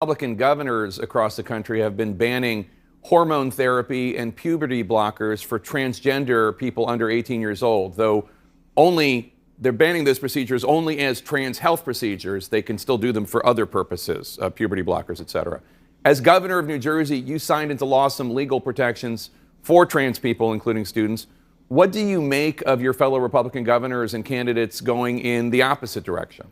Republican governors across the country have been banning hormone therapy and puberty blockers for transgender people under 18 years old, though they're banning those procedures only as trans health procedures. They can still do them for other purposes, puberty blockers, et cetera. As governor of New Jersey, you signed into law some legal protections for trans people, including students. What do you make of your fellow Republican governors and candidates going in the opposite direction?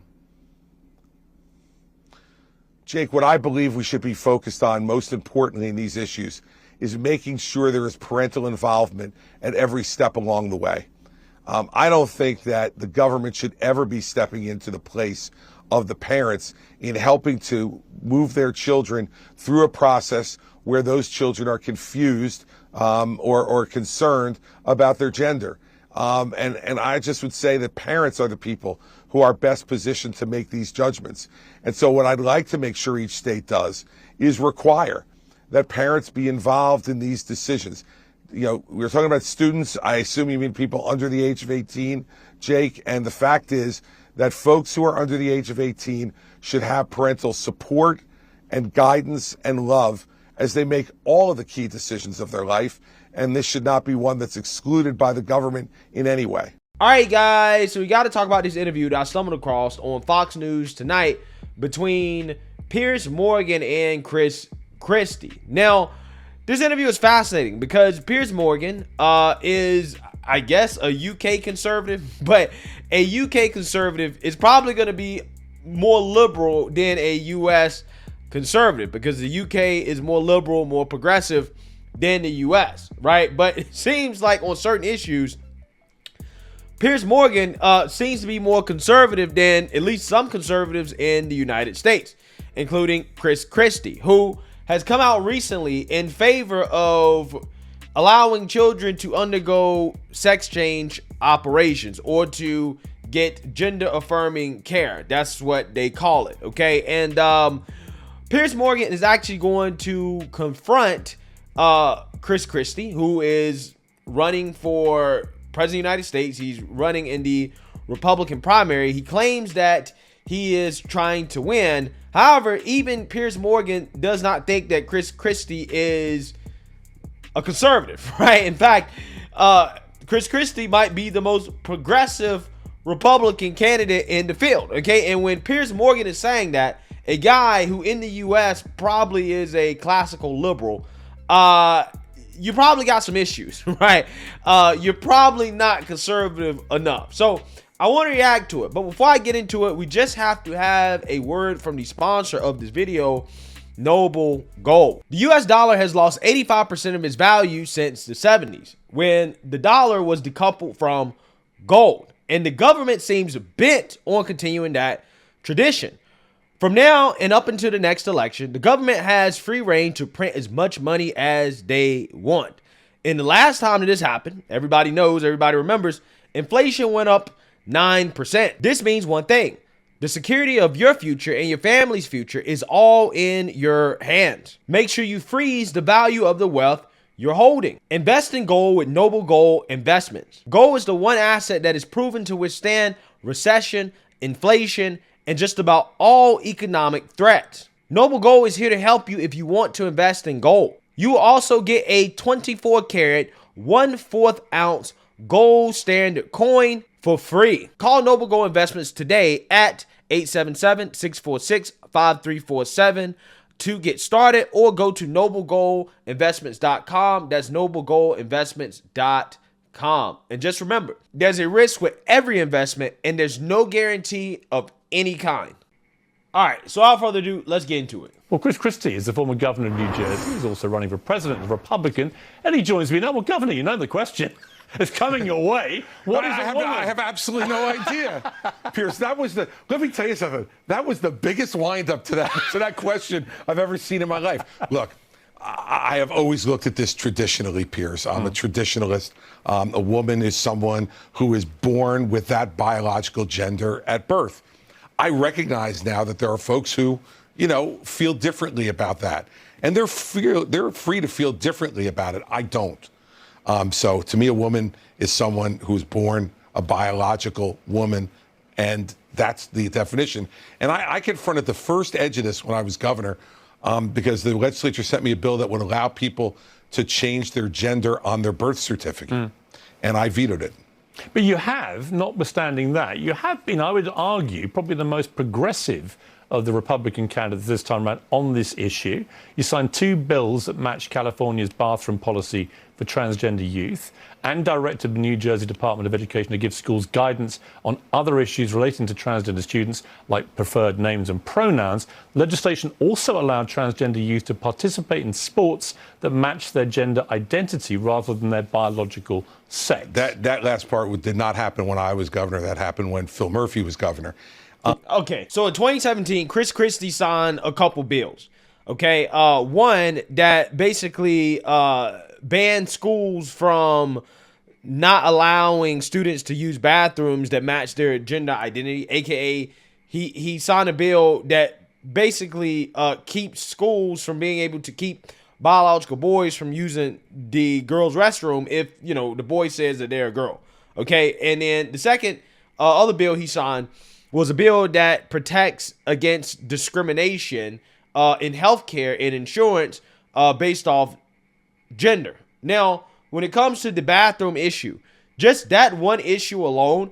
Jake, what I believe we should be focused on most importantly in these issues is making sure there is parental involvement at every step along the way. I don't think that the government should ever be stepping into the place of the parents in helping to move their children through a process where those children are confused or concerned about their gender. And I just would say that parents are the people who are best positioned to make these judgments. And so what I'd like to make sure each state does is require that parents be involved in these decisions. You know, we're talking about students. I assume you mean people under the age of 18, Jake. And the fact is that folks who are under the age of 18 should have parental support and guidance and love as they make all of the key decisions of their life. And this should not be one that's excluded by the government in any way. All right, guys, so we got to talk about this interview that I stumbled across on Fox News tonight between Piers Morgan and Chris Christie. Now, this interview is fascinating because Piers Morgan is, I guess, a UK conservative, but a UK conservative is probably going to be more liberal than a US conservative because the UK is more liberal, more progressive than the US, right? But it seems like on certain issues, Piers Morgan seems to be more conservative than at least some conservatives in the United States, including Chris Christie, who has come out recently in favor of allowing children to undergo sex change operations or to get gender affirming care. That's what they call it, okay? And Piers Morgan is actually going to confront Chris Christie, who is running for President of the United States. He's running in the Republican primary. He claims that he is trying to win. However, even Piers Morgan does not think that Chris Christie is a conservative, right? In fact, Chris Christie might be the most progressive Republican candidate in the field, okay? And when Piers Morgan is saying that, a guy who in the U.S. probably is a classical liberal, you probably got some issues, right? You're probably not conservative enough. So I want to react to it. But before I get into it, we just have to have a word from the sponsor of this video, Noble Gold. The US dollar has lost 85% of its value since the 70s, when the dollar was decoupled from gold. And the government seems bent on continuing that tradition. From now and up until the next election, the government has free reign to print as much money as they want. And the last time that this happened, everybody knows, everybody remembers, inflation went up 9%. This means one thing: the security of your future and your family's future is all in your hands. Make sure you freeze the value of the wealth you're holding. Invest in gold with Noble Gold Investments. Gold is the one asset that is proven to withstand recession, inflation, and just about all economic threats. Noble Gold is here to help you if you want to invest in gold. You will also get a 24 karat, 1/4 ounce gold standard coin for free. Call Noble Gold Investments today at 877-646-5347 to get started, or go to noblegoldinvestments.com. That's noblegoldinvestments.com. And just remember, there's a risk with every investment and there's no guarantee of any kind. All right, so without further ado, let's get into it. Well, Chris Christie is the former governor of New Jersey. He's also running for president, a Republican, and he joins me now. Well, Governor, you know the question. It's coming your way. What is a woman? I have absolutely no idea. Piers, let me tell you something. That was the biggest wind-up to that question I've ever seen in my life. Look, I have always looked at this traditionally, Piers. I'm a traditionalist. A woman is someone who is born with that biological gender at birth. I recognize now that there are folks who, feel differently about that. And they're free to feel differently about it. I don't. So to me, a woman is someone who's born a biological woman And that's the definition. And I confronted the first edge of this when I was governor, because the legislature sent me a bill that would allow people to change their gender on their birth certificate. And I vetoed it. But you have, notwithstanding that, you have been, I would argue, probably the most progressive of the Republican candidates this time around on this issue. You signed 2 bills that match California's bathroom policy for transgender youth and directed the New Jersey Department of Education to give schools guidance on other issues relating to transgender students, like preferred names and pronouns. Legislation also allowed transgender youth to participate in sports that match their gender identity rather than their biological sex. That last part did not happen when I was governor. That happened when Phil Murphy was governor. Okay, so in 2017, Chris Christie signed a couple bills. Okay, one that basically banned schools from not allowing students to use bathrooms that match their gender identity, aka he signed a bill that basically keeps schools from being able to keep biological boys from using the girls' restroom if, you know, the boy says that they're a girl. Okay, and then the second other bill he signed was a bill that protects against discrimination in healthcare and insurance based off gender. Now, when it comes to the bathroom issue, just that one issue alone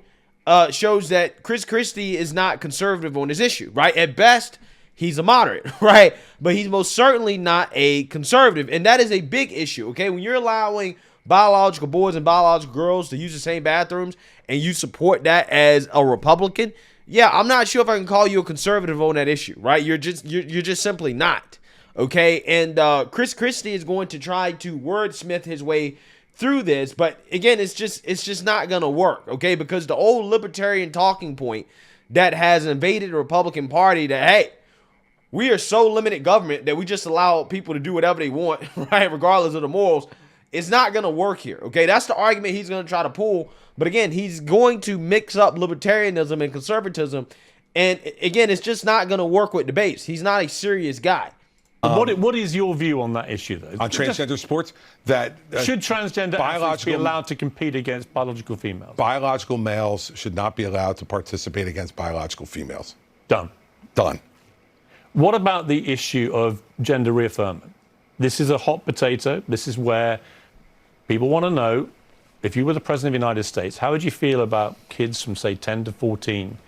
shows that Chris Christie is not conservative on this issue, right? At best, he's a moderate, right? But he's most certainly not a conservative, and that is a big issue, okay? When you're allowing biological boys and biological girls to use the same bathrooms and you support that as a Republican, yeah, I'm not sure if I can call you a conservative on that issue, right? You're just simply not, okay? And Chris Christie is going to try to wordsmith his way through this, but again, it's just not gonna work, okay? Because the old libertarian talking point that has invaded the Republican Party that, hey, we are so limited government that we just allow people to do whatever they want, right? Regardless of the morals, it's not gonna work here, okay? That's the argument he's gonna try to pull. But again, he's going to mix up libertarianism and conservatism. And again, it's just not going to work with debates. He's not a serious guy. What is your view on that issue, though? On transgender sports, that should transgender athletes be allowed to compete against biological females? Biological males should not be allowed to participate against biological females. Done. What about the issue of gender reaffirming? This is a hot potato. This is where people want to know, if you were the president of the United States, how would you feel about kids from, say, 10 to 14?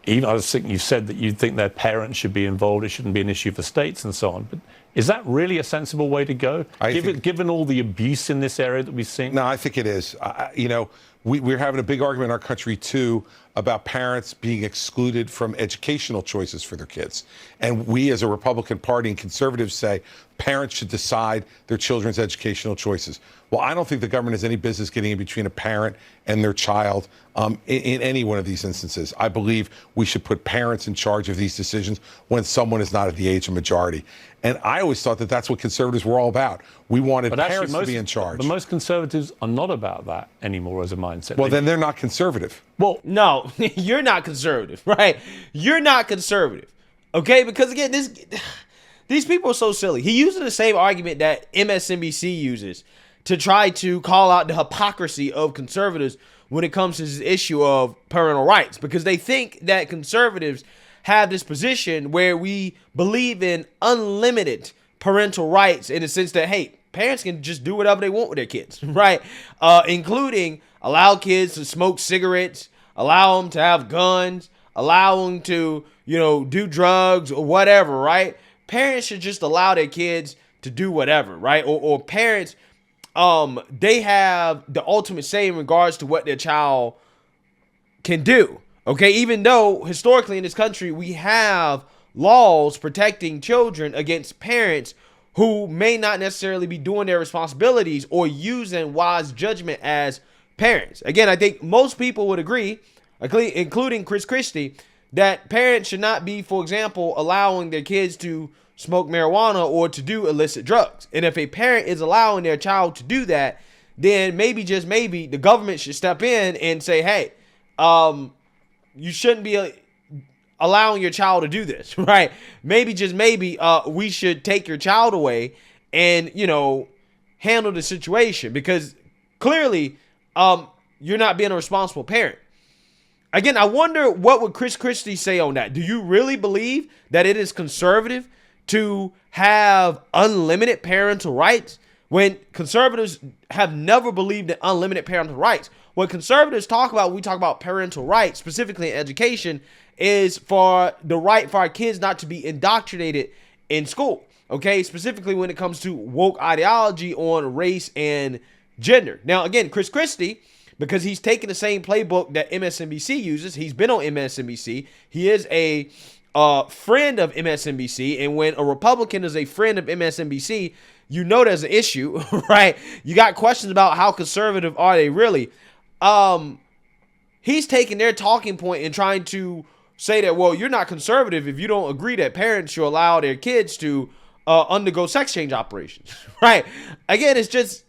Even I was thinking you said that you think their parents should be involved. It shouldn't be an issue for states and so on. But is that really a sensible way to go, given all the abuse in this area that we've seen? No, I think it is. We're having a big argument in our country, too, about parents being excluded from educational choices for their kids. And we, as a Republican Party and conservatives, say parents should decide their children's educational choices. Well, I don't think the government has any business getting in between a parent and their child in any one of these instances. I believe we should put parents in charge of these decisions when someone is not at the age of majority. And I always thought that that's what conservatives were all about. We wanted parents to be in charge. But most conservatives are not about that anymore as a mindset. Well, then they're not conservative. Well, no, you're not conservative, right? You're not conservative, okay? Because again, these people are so silly. He uses the same argument that MSNBC uses to try to call out the hypocrisy of conservatives when it comes to this issue of parental rights, because they think that conservatives have this position where we believe in unlimited parental rights in the sense that, hey, parents can just do whatever they want with their kids, right? Including allow kids to smoke cigarettes, allow them to have guns, allow them to, do drugs or whatever, right? Parents should just allow their kids to do whatever, right? Or parents, they have the ultimate say in regards to what their child can do. Okay, even though historically in this country we have laws protecting children against parents who may not necessarily be doing their responsibilities or using wise judgment as parents. Again, I think most people would agree, including Chris Christie, that parents should not be, for example, allowing their kids to smoke marijuana or to do illicit drugs. And if a parent is allowing their child to do that, then maybe, just maybe, the government should step in and say, hey, you shouldn't be allowing your child to do this, right? Maybe, just maybe, we should take your child away and, handle the situation, because clearly, you're not being a responsible parent. Again, I wonder what would Chris Christie say on that. Do you really believe that it is conservative to have unlimited parental rights when conservatives have never believed in unlimited parental rights? What conservatives talk about when we talk about parental rights, specifically in education, is for the right for our kids not to be indoctrinated in school. Okay, specifically when it comes to woke ideology on race and gender. Now, again, Chris Christie, because he's taking the same playbook that MSNBC uses. He's been on MSNBC. He is a friend of MSNBC. And when a Republican is a friend of MSNBC, you know there's an issue, right? You got questions about how conservative are they really. He's taking their talking point and trying to say that, well, you're not conservative if you don't agree that parents should allow their kids to undergo sex change operations, right? Again, it's just,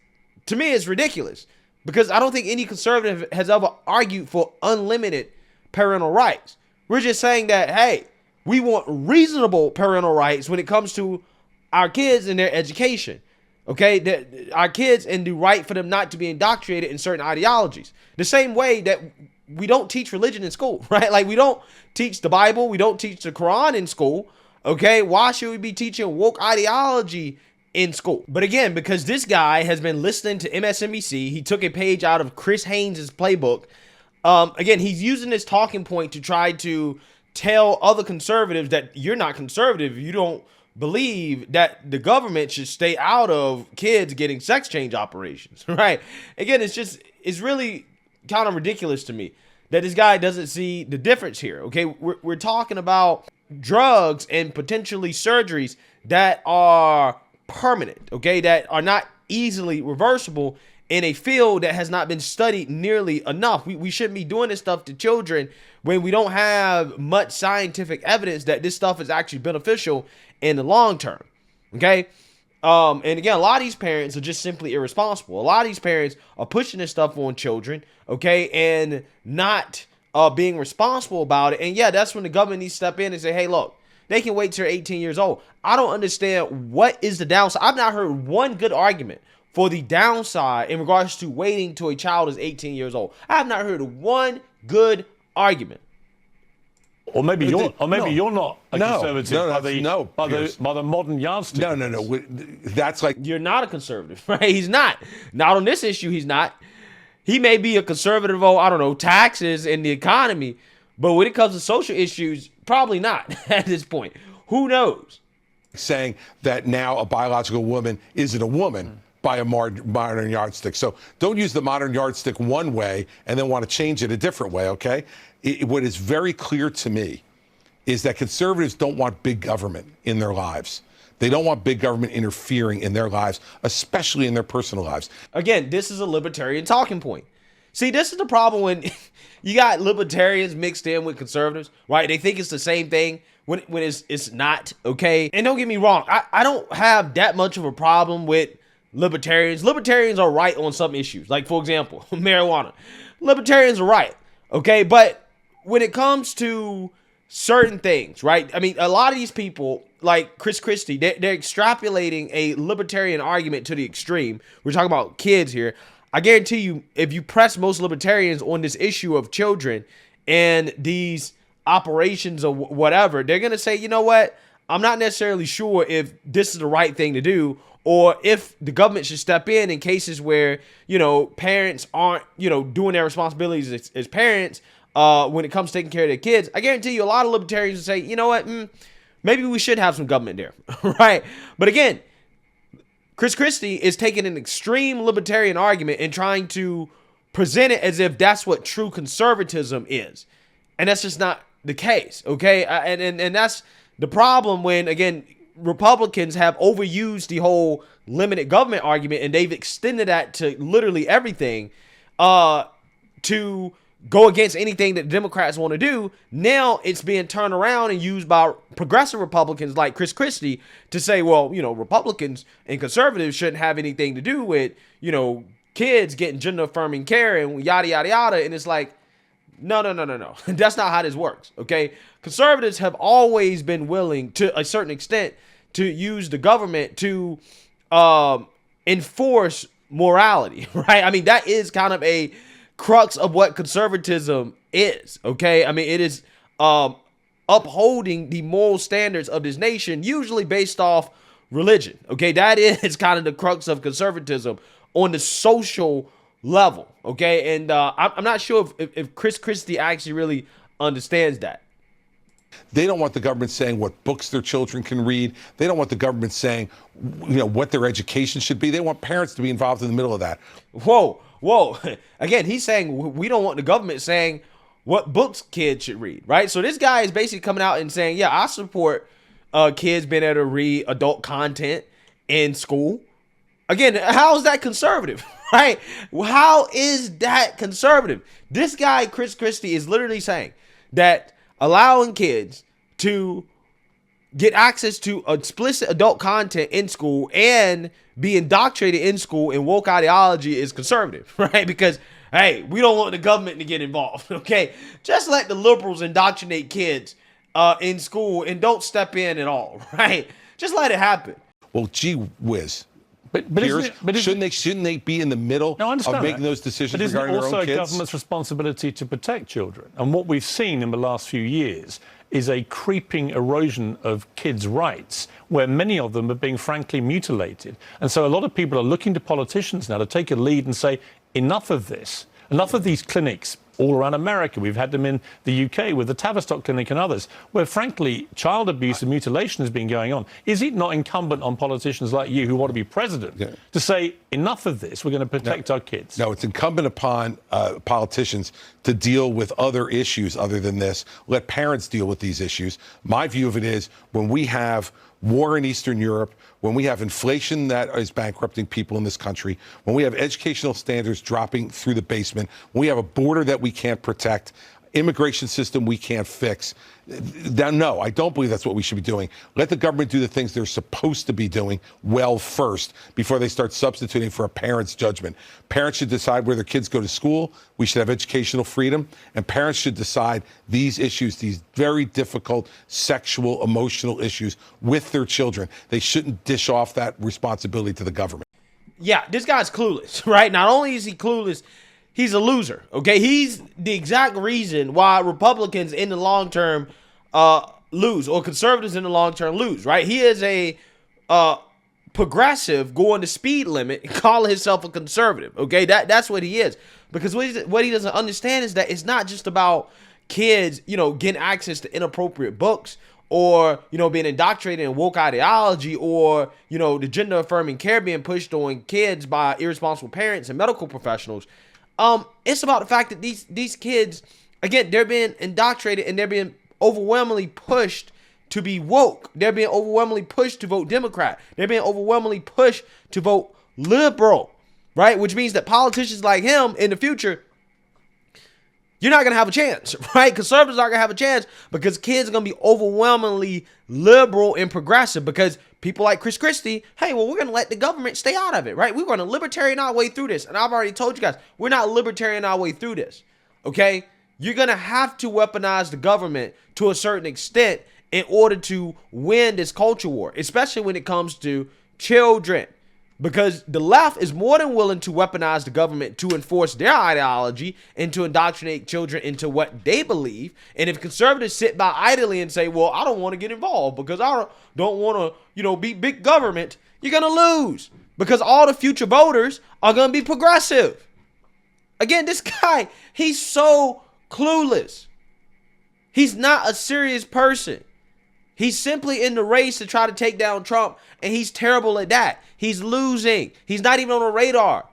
to me, it's ridiculous. Because I don't think any conservative has ever argued for unlimited parental rights. We're just saying that, hey, we want reasonable parental rights when it comes to our kids and their education. Okay, our kids, and the right for them not to be indoctrinated in certain ideologies. The same way that we don't teach religion in school, right? Like, we don't teach the Bible, we don't teach the Quran in school. Okay, why should we be teaching woke ideology in school? But again, because this guy has been listening to MSNBC, he took a page out of Chris Haynes' playbook. Again, he's using this talking point to try to tell other conservatives that you're not conservative. You don't believe that the government should stay out of kids getting sex change operations, right? Again, it's really kind of ridiculous to me that this guy doesn't see the difference here. Okay, we're talking about drugs and potentially surgeries that are permanent, okay, that are not easily reversible in a field that has not been studied nearly enough. We shouldn't be doing this stuff to children when we don't have much scientific evidence that this stuff is actually beneficial in the long term, okay? And again, a lot of these parents are just simply irresponsible. A lot of these parents are pushing this stuff on children, okay, and not being responsible about it. And yeah, that's when the government needs to step in and say, hey, look, they can wait till 18 years old. I don't understand what is the downside. I've not heard one good argument for the downside in regards to waiting till a child is 18 years old. I have not heard one good argument. Or maybe you're not a conservative by the modern yardstick. No. That's like, you're not a conservative, right? He's not. Not on this issue, he's not. He may be a conservative on, I don't know, taxes and the economy, but when it comes to social issues, probably not at this point. Who knows? saying that now a biological woman isn't a woman by a modern yardstick. So don't use the modern yardstick one way and then want to change it a different way, okay? What is very clear to me is that conservatives don't want big government in their lives. They don't want big government interfering in their lives, especially in their personal lives. Again, this is a libertarian talking point. See, this is the problem when you got libertarians mixed in with conservatives, right? They think it's the same thing when it's not, okay? And don't get me wrong, I don't have that much of a problem with libertarians. Libertarians are right on some issues. Like, for example, marijuana. Libertarians are right, okay? But when it comes to certain things, right? I mean, a lot of these people, like Chris Christie, they're extrapolating a libertarian argument to the extreme. We're talking about kids here. I guarantee you, if you press most libertarians on this issue of children and these operations or whatever, they're going to say, you know what? I'm not necessarily sure if this is the right thing to do, or if the government should step in cases where, you know, parents aren't, you know, doing their responsibilities as parents when it comes to taking care of their kids. I guarantee you a lot of libertarians will say, you know what? Maybe we should have some government there, right? But again, Chris Christie is taking an extreme libertarian argument and trying to present it as if that's what true conservatism is. And that's just not the case, okay? And that's the problem when, again, Republicans have overused the whole limited government argument, and they've extended that to literally everything to go against anything that Democrats want to do. Now it's being turned around and used by progressive Republicans like Chris Christie to say, well, you know, Republicans and conservatives shouldn't have anything to do with, you know, kids getting gender affirming care and yada, yada, yada. And it's like, no. That's not how this works, okay? Conservatives have always been willing, to a certain extent, to use the government to enforce morality, right? I mean, that is kind of a crux of what conservatism is. Okay, I mean, it is upholding the moral standards of this nation, usually based off religion. Okay, that is kind of the crux of conservatism on the social level. Okay, and I'm not sure if Chris Christie actually really understands that. They don't want the government saying what books their children can read. They don't want the government saying, what their education should be. They want parents to be involved in the middle of that. Whoa. Again, he's saying we don't want the government saying what books kids should read, right? So this guy is basically coming out and saying, yeah, I support kids being able to read adult content in school. Again, how is that conservative, right? How is that conservative? This guy, Chris Christie, is literally saying that allowing kids to get access to explicit adult content in school and be indoctrinated in school in woke ideology is conservative, right? Because, hey, we don't want the government to get involved, okay? Just let the liberals indoctrinate kids in school and don't step in at all, right? Just let it happen. Well, gee whiz. But Piers, shouldn't they be in the middle of making those decisions regarding their own kids? But isn't it also a government's responsibility to protect children? And what we've seen in the last few years is a creeping erosion of kids' rights, where many of them are being frankly mutilated. And so a lot of people are looking to politicians now to take a lead and say, enough of this, enough of these clinics all around America. We've had them in the UK with the Tavistock Clinic and others, where frankly child abuse and mutilation has been going on. Is it not incumbent on politicians like you who want to be president to say, enough of this, we're going to protect our kids? No, it's incumbent upon politicians to deal with other issues other than this. Let parents deal with these issues. My view of it is when we have war in Eastern Europe, when we have inflation that is bankrupting people in this country, when we have educational standards dropping through the basement, when we have a border that we can't protect, immigration system we can't fix. Now, no, I don't believe that's what we should be doing. Let the government do the things they're supposed to be doing well first before they start substituting for a parent's judgment. Parents should decide where their kids go to school. We should have educational freedom. And parents should decide these issues, these very difficult sexual, emotional issues with their children. They shouldn't dish off that responsibility to the government. Yeah, this guy's clueless, right? Not only is he clueless, he's a loser, okay? He's the exact reason why Republicans in the long term lose, or conservatives in the long term lose, right? He is a progressive going the speed limit and calling himself a conservative, okay? That's what he is. Because what he doesn't understand is that it's not just about kids, getting access to inappropriate books, or, being indoctrinated in woke ideology, or, the gender affirming care being pushed on kids by irresponsible parents and medical professionals. It's about the fact that these kids, again, they're being indoctrinated and they're being overwhelmingly pushed to be woke. They're being overwhelmingly pushed to vote Democrat. They're being overwhelmingly pushed to vote liberal, right? Which means that politicians like him in the future, you're not going to have a chance, right? Conservatives aren't going to have a chance because kids are going to be overwhelmingly liberal and progressive, because people like Chris Christie, hey, well, we're going to let the government stay out of it, right? We're going to libertarian our way through this. And I've already told you guys, we're not libertarian our way through this, okay? You're going to have to weaponize the government to a certain extent in order to win this culture war, especially when it comes to children. Because the left is more than willing to weaponize the government to enforce their ideology and to indoctrinate children into what they believe. And if conservatives sit by idly and say, well, I don't want to get involved because I don't want to, be big government, you're going to lose. Because all the future voters are going to be progressive. Again, this guy, he's so clueless. He's not a serious person. He's simply in the race to try to take down Trump, and he's terrible at that. He's losing. He's not even on the radar.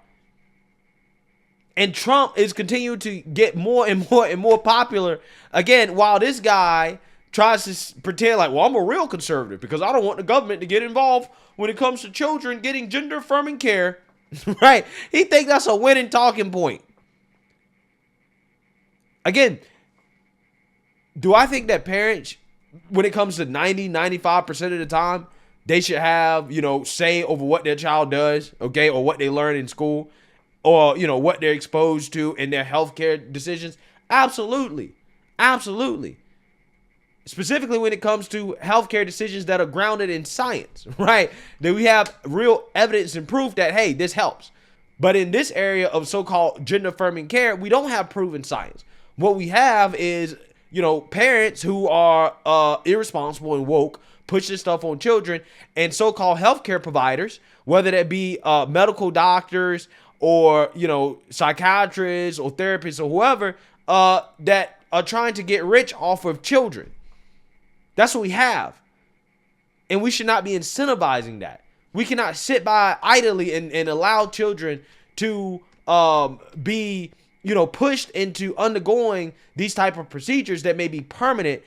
And Trump is continuing to get more and more and more popular. Again, while this guy tries to pretend like, well, I'm a real conservative because I don't want the government to get involved when it comes to children getting gender affirming care. Right? He thinks that's a winning talking point. Again, do I think that parents, when it comes to 95% of the time, they should have, say over what their child does, okay, or what they learn in school, or, what they're exposed to in their healthcare decisions? Absolutely. Absolutely. Specifically when it comes to healthcare decisions that are grounded in science, right? That we have real evidence and proof that, hey, this helps. But in this area of so-called gender-affirming care, we don't have proven science. What we have is, parents who are irresponsible and woke, push this stuff on children, and so-called healthcare providers, whether that be medical doctors or, psychiatrists or therapists or whoever, that are trying to get rich off of children. That's what we have. And we should not be incentivizing that. We cannot sit by idly and allow children to be, pushed into undergoing these type of procedures that may be permanent,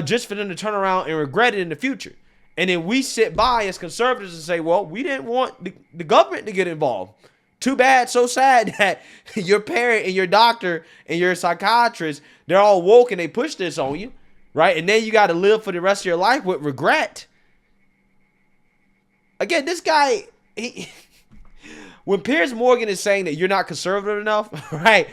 just for them to turn around and regret it in the future. And then we sit by as conservatives and say, well, we didn't want the government to get involved. Too bad, so sad that your parent and your doctor and your psychiatrist, they're all woke and they push this on you, right? And then you got to live for the rest of your life with regret. Again, this guy, when Piers Morgan is saying that you're not conservative enough, right,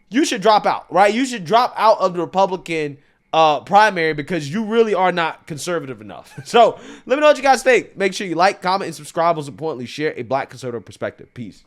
you should drop out, right? You should drop out of the Republican primary because you really are not conservative enough. So let me know what you guys think. Make sure you like, comment, and subscribe. Most importantly, share a Black conservative perspective. Peace.